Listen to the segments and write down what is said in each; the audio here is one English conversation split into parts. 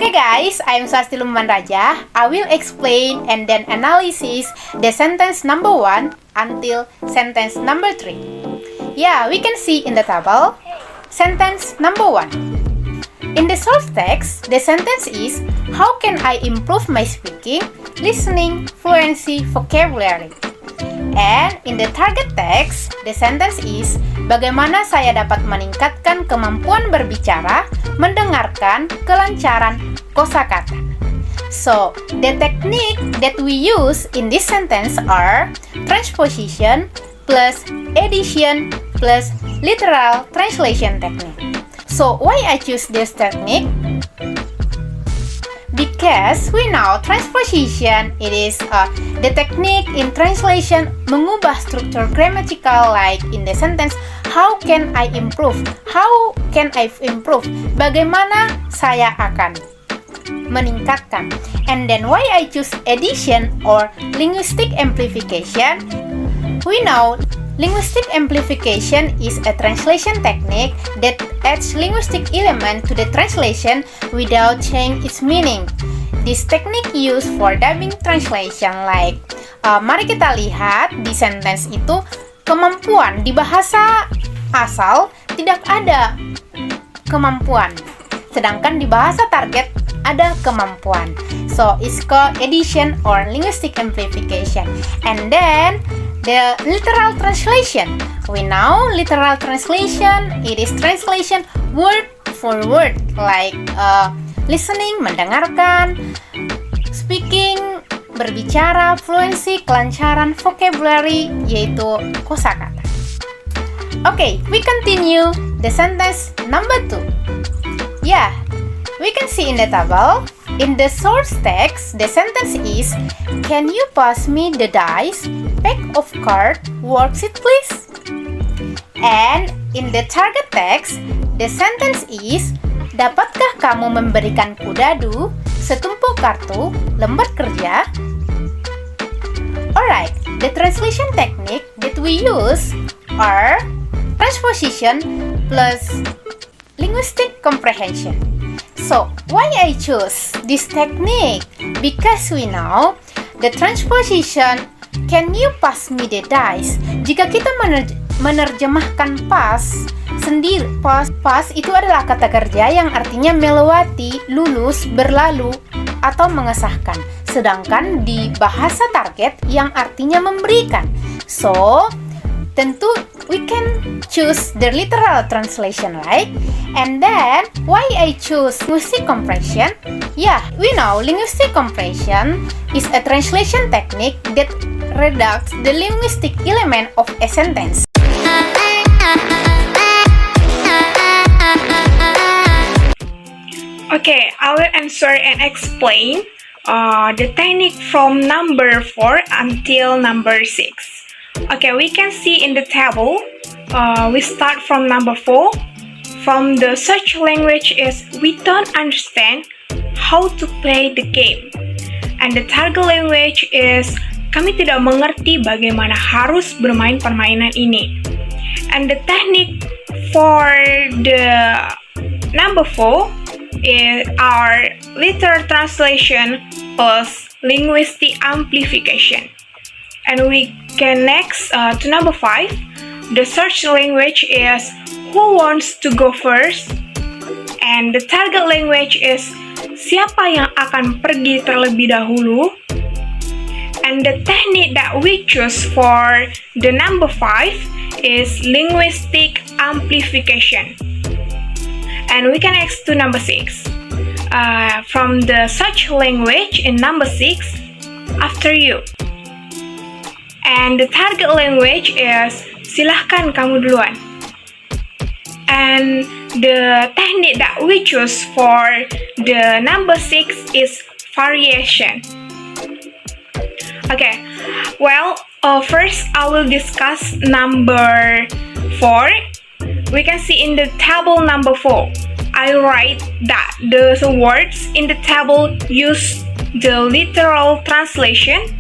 Hey guys, I'm Swasti Lumban Raja. I will explain and then analysis the sentence number 1 until sentence number 3. Yeah, we can see in the table. Sentence number 1. In the source text, the sentence is, how can I improve my speaking, listening, fluency, vocabulary? And in the target text, the sentence is, bagaimana saya dapat meningkatkan kemampuan berbicara, mendengarkan, kelancaran kosakata. So, the technique that we use in this sentence are transposition plus addition plus literal translation technique. So, why I choose this technique? Because we know transposition, it is the technique in translation mengubah struktur grammatical like in the sentence, how can I improve? How can I improve? Bagaimana saya akan meningkatkan? And then why I choose addition or linguistic amplification? We know linguistic amplification is a translation technique that adds linguistic element to the translation without changing its meaning. This technique used for dubbing translation like mari kita lihat di sentence itu kemampuan di bahasa asal tidak ada kemampuan, sedangkan di bahasa target ada kemampuan. So it's called addition or linguistic amplification. And then the literal translation. We know literal translation, it is translation word for word, like listening, mendengarkan, speaking, berbicara, fluency, kelancaran, vocabulary, yaitu kosakata. Okay, we continue the sentence number 2. Yeah, we can see in the table. In the source text, the sentence is, can you pass me the dice, pack of card, worksheet please? And in the target text, the sentence is, dapatkah kamu memberikanku dadu, setumpuk kartu, lembar kerja? Alright, the translation technique that we use are transposition plus linguistic comprehension. So, why I choose this technique? Because we know the transposition, can you pass me the dice? Jika kita menerjemahkan pass sendiri, pass itu adalah kata kerja yang artinya melewati, lulus, berlalu, atau mengesahkan. Sedangkan di bahasa target yang artinya memberikan. So, tentu we can choose the literal translation, right? And then, why I choose linguistic compression? Yeah, we know linguistic compression is a translation technique that reduces the linguistic element of a sentence. Okay, I will answer and explain the technique from number 4 until number 6. Okay, we can see in the table, we start from number 4. From the search language is, we don't understand how to play the game. And the target language is, kami tidak mengerti bagaimana harus bermain permainan ini. And the technique for the number 4 is our literal translation plus linguistic amplification. And we can next to number 5. The search language is, who wants to go first? And the target language is, siapa yang akan pergi terlebih dahulu? And the technique that we choose for the number 5 is linguistic amplification. And we can next to number 6. From the search language in number 6, after you. And the target language is, silahkan kamu duluan. And the technique that we choose for the number 6 is variation. Okay, well, first I will discuss number 4. We can see in the table number 4, I write that the words in the table use the literal translation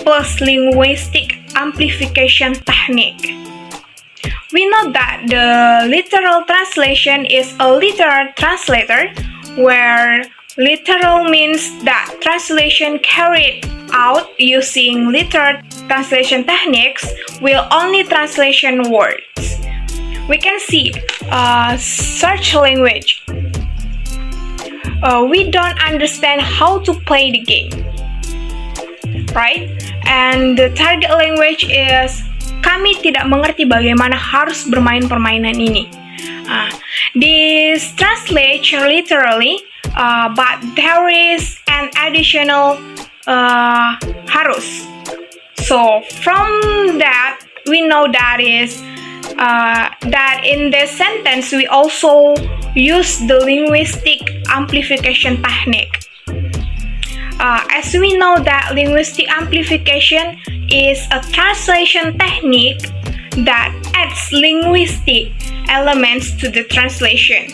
plus linguistic amplification technique. We know that the literal translation is a literal translator where Literal means that translation carried out using literal translation techniques will only translation words. We can see search language. We don't understand how to play the game, right? And the target language is kami tidak mengerti bagaimana harus bermain permainan ini. This translates literally, but there is an additional harus. So from that we know that in this sentence we also use the linguistic amplification technique. As we know that linguistic amplification is a translation technique that adds linguistic elements to the translation.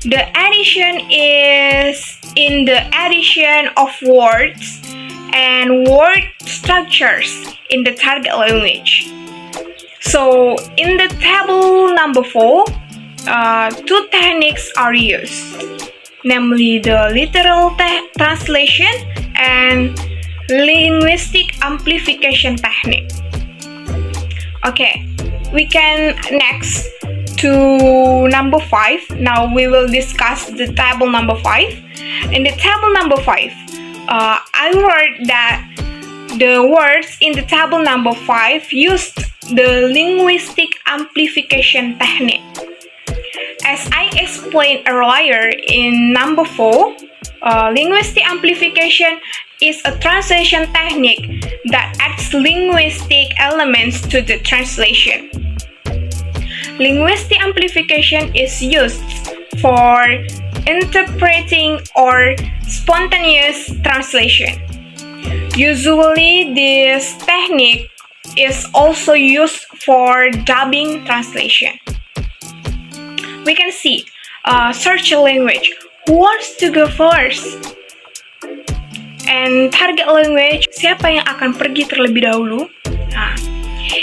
The addition is in the addition of words and word structures in the target language. So in the table number 4, two techniques are used, namely the literal translation and linguistic amplification technique. Okay, we can next to number 5. Now we will discuss the table number 5. In the table number 5, I wrote that the words in the table number 5 used the linguistic amplification technique. As I explained earlier in number 4, linguistic amplification is a translation technique that adds linguistic elements to the translation. Linguistic amplification is used for interpreting or spontaneous translation. Usually, this technique is also used for dubbing translation. We can see search language. Who wants to go first? And target language, siapa yang akan pergi terlebih dahulu?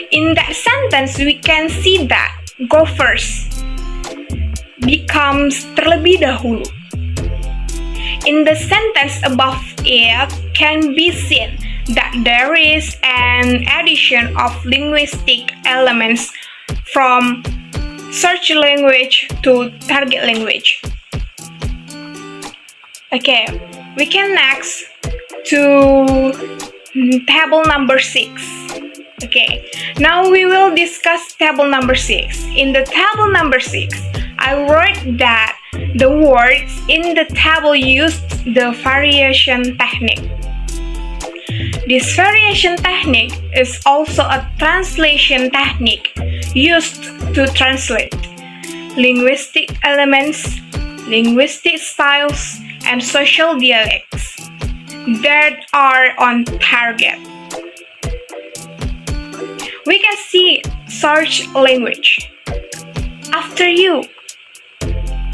In that sentence, we can see that go first becomes terlebih dahulu. In the sentence above it can be seen that there is an addition of linguistic elements from search language to target language. Okay, we can next to table number 6. Okay, now we will discuss table number 6. In the table number 6, I wrote that the words in the table used the variation technique. This variation technique is also a translation technique used to translate linguistic elements, linguistic styles, and social dialects that are on target. We can see search language. After you.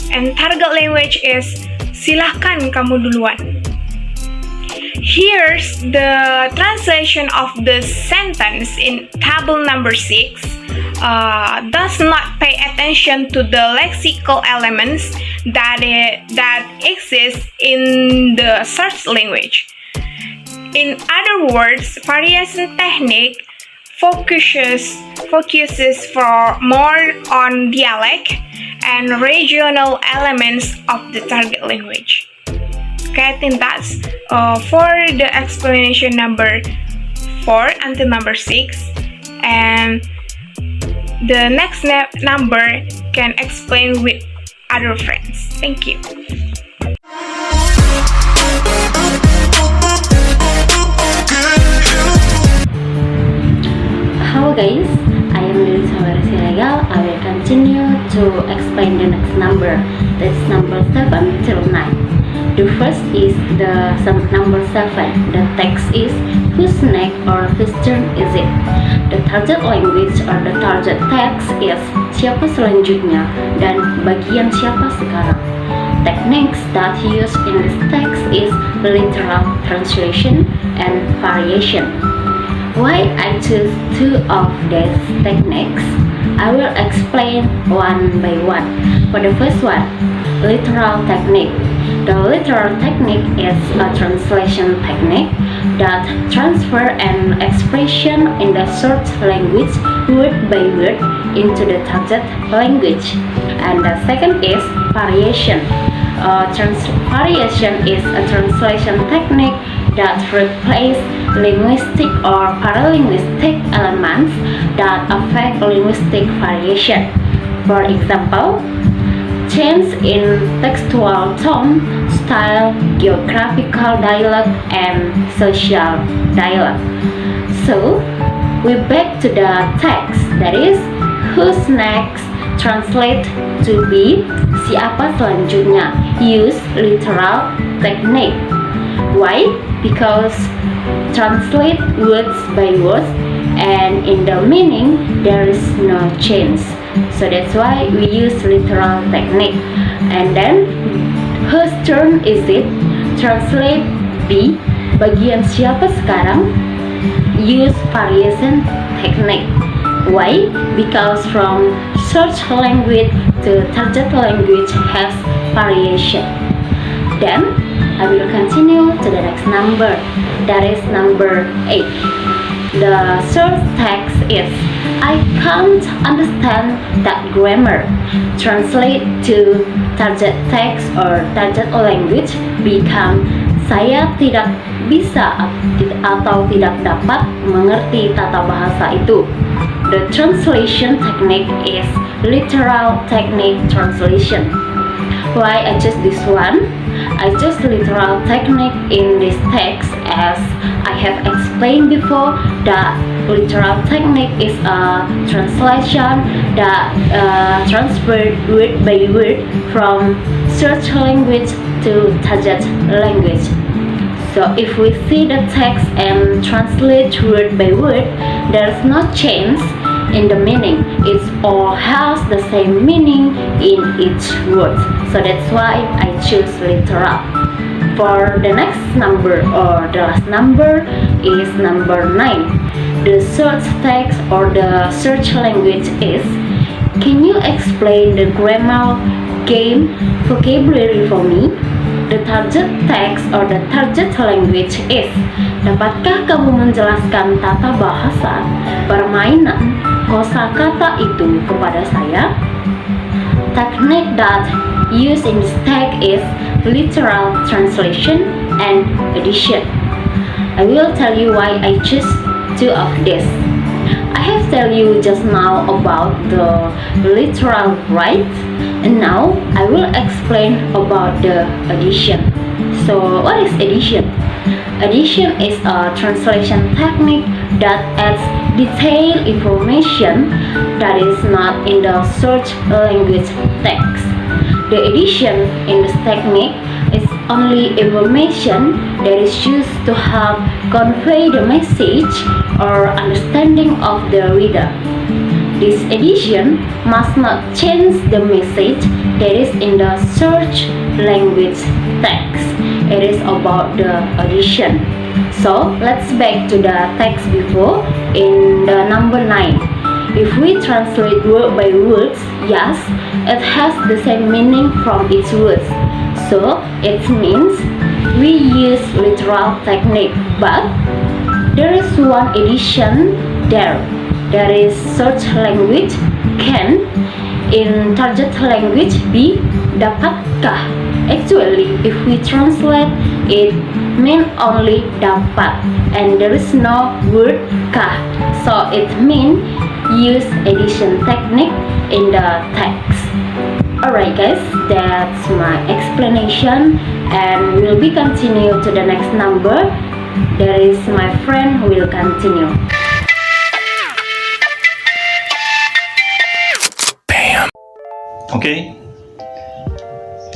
And target language is silahkan kamu duluan. Here's the translation of the sentence in table number 6. Does not pay attention to the lexical elements that exist in the search language. In other words, variation technique focuses for more on dialect and regional elements of the target language. Okay, I think that's for the explanation number 4 until number 6, and the next number can explain with other friends. Thank you. Hello guys, I am Lili Sawara Siregal. I will continue to explain the next number. That's number 7 till 9. The first is the number 7. The text is whose neck or whose turn is it? The target language or the target text is siapa selanjutnya dan bagian siapa sekarang. Techniques that used in this text is literal translation and variation. Why I choose two of these techniques? I will explain one by one. For the first one, literal technique. The literal technique is a translation technique that transfer an expression in the source language word by word into the target language. And the second is variation. Variation is a translation technique that replaces linguistic or paralinguistic elements that affect linguistic variation. For example, change in textual tone, style, geographical dialect, and social dialect. So, we back to the text, that is, who's next, translate to be, siapa selanjutnya, use literal technique. Why? Because translate words by words, and in the meaning there is no change. So that's why we use literal technique. And then whose turn is it? Translate be, bagian siapa sekarang? Use variation technique. Why? Because from search language to target language has variation. Then I will continue to the next number, that is number 8. The short text is, I can't understand that grammar. Translate to target text or target language become, saya tidak bisa atau tidak dapat mengerti tata bahasa itu. The translation technique is literal technique translation. Why I choose this one? I choose literal technique in this text as I have explained before that literal technique is a translation that transferred word by word from search language to target language. So if we see the text and translate word by word, there's no change in the meaning. It all has the same meaning in each word. So that's why I choose literal. For the next number or the last number is number 9. The search text or the search language is, can you explain the grammar, game, vocabulary for me? The target text or the target language is, dapatkah kamu menjelaskan tata bahasa, permainan, kosakata itu kepada saya? Technique that used in this text is literal translation and addition. I will tell you why I choose two of this. I have tell you just now about the literal right, and now I will explain about the addition. So what is addition? Addition is a translation technique that adds detailed information that is not in the search language text. The addition in this technique is only information that is used to help convey the message or understanding of the reader. This addition must not change the message that is in the search language text. It is about the addition. So let's back to the text before in the number 9. If we translate word by words, yes, it has the same meaning from each word. So it means we use literal technique, but there is one addition there. There is search language can, in target language be dapatkah. Actually, if we translate it mean only dapat, and there is no word kah. So it means use addition technique in the text. Alright guys, that's my explanation, and we'll be continue to the next number. There is my friend who will continue. Okay,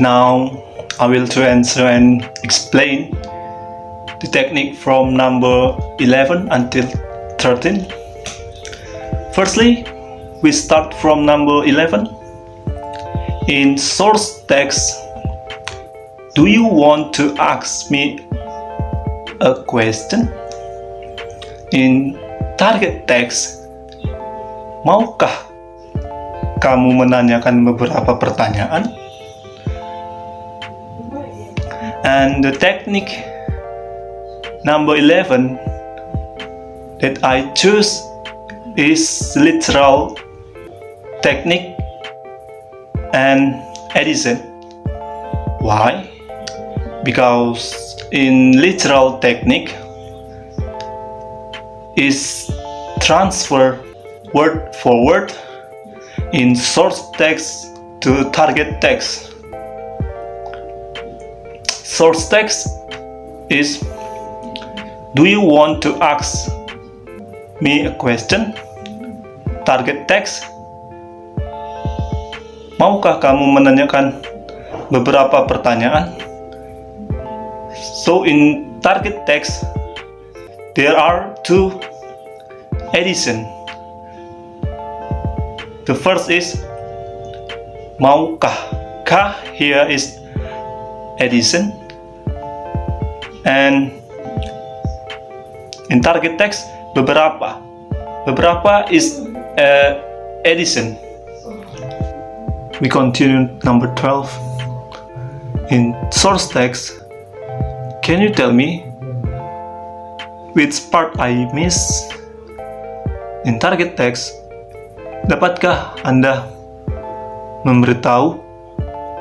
now I will try and answer and explain the technique from number 11 until 13. Firstly, we start from number 11. In source text, do you want to ask me a question? In target text, maukah kamu menanyakan beberapa pertanyaan? And the technique number 11 that I choose is literal technique and addition. Why? Because in literal technique is transfer word for word in source text to target text. Source text is, do you want to ask me a question? Target text, maukah kamu menanyakan beberapa pertanyaan? So in target text there are two addition. The first is maukah. Kah here is addition, and in target text beberapa is addition. We continue number 12. In source text, can you tell me which part I miss? In target text, dapatkah Anda memberitahu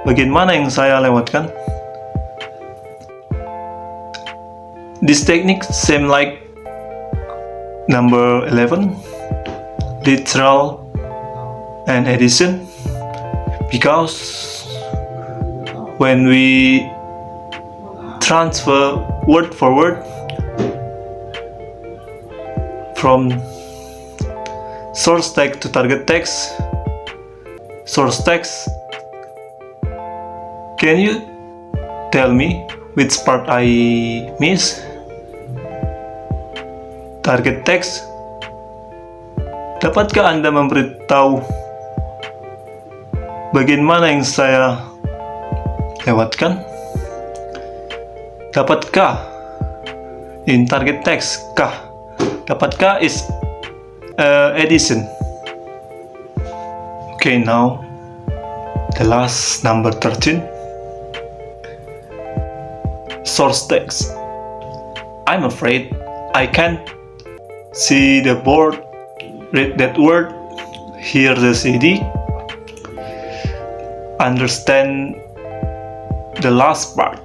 bagian mana yang saya lewatkan? This technique same like number 11, literal and addition, because when we transfer word for word from source text to target text, source text, can you tell me which part I miss? Target text, dapatkah Anda memberitahu bagian mana yang saya lewatkan? Dapatkah in target text, kah? Dapatkah is addition. Okay, now the last number 13, source text. I'm afraid I can't see the board, read that word, hear the CD, understand the last part.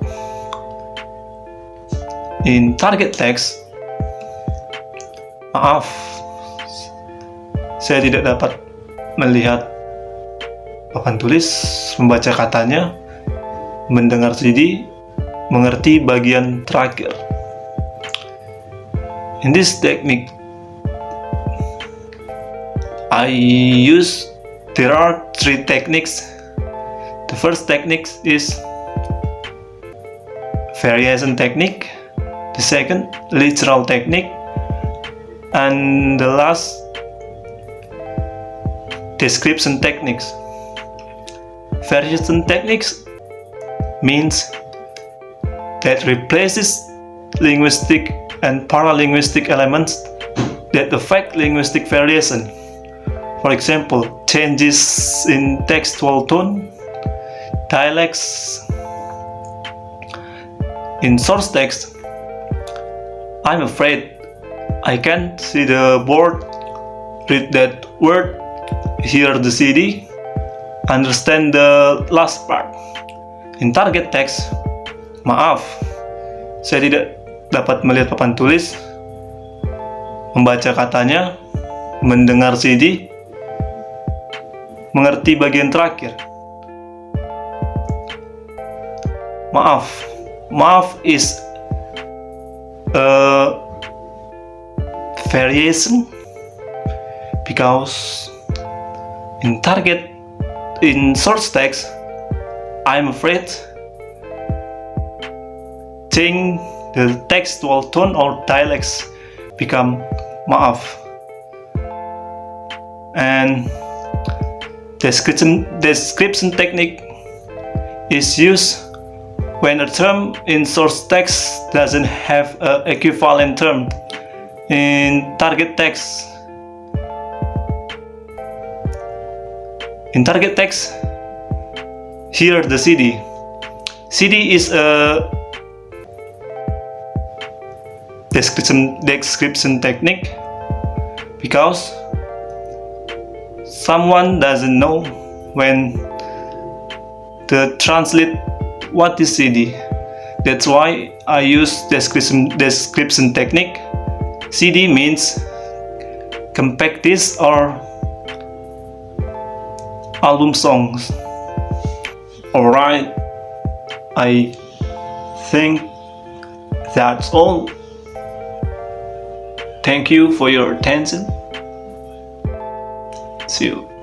In target text, maaf, saya tidak dapat melihat papan tulis, membaca katanya, mendengar CD, mengerti bagian terakhir. In this technique, there are three techniques. The first technique is variation technique, the second literal technique, and the last description techniques. Variation techniques means that replaces linguistic and paralinguistic elements that affect linguistic variation. For example, changes in textual tone, dialects. In source text, I'm afraid I can't see the board, read that word, hear the CD, understand the last part. In target text, maaf, saya tidak dapat melihat papan tulis, membaca katanya, mendengar CD, mengerti bagian terakhir. Maaf is a variation, because in source text, I'm afraid change the textual tone or dialects become maaf. And description technique is used when a term in source text doesn't have an equivalent term in target text. In target text, here the CD. CD is a description technique because someone doesn't know when to translate what is CD. That's why I use description technique. CD means compact disc or album songs. Alright, I think that's all. Thank you for your attention. See you.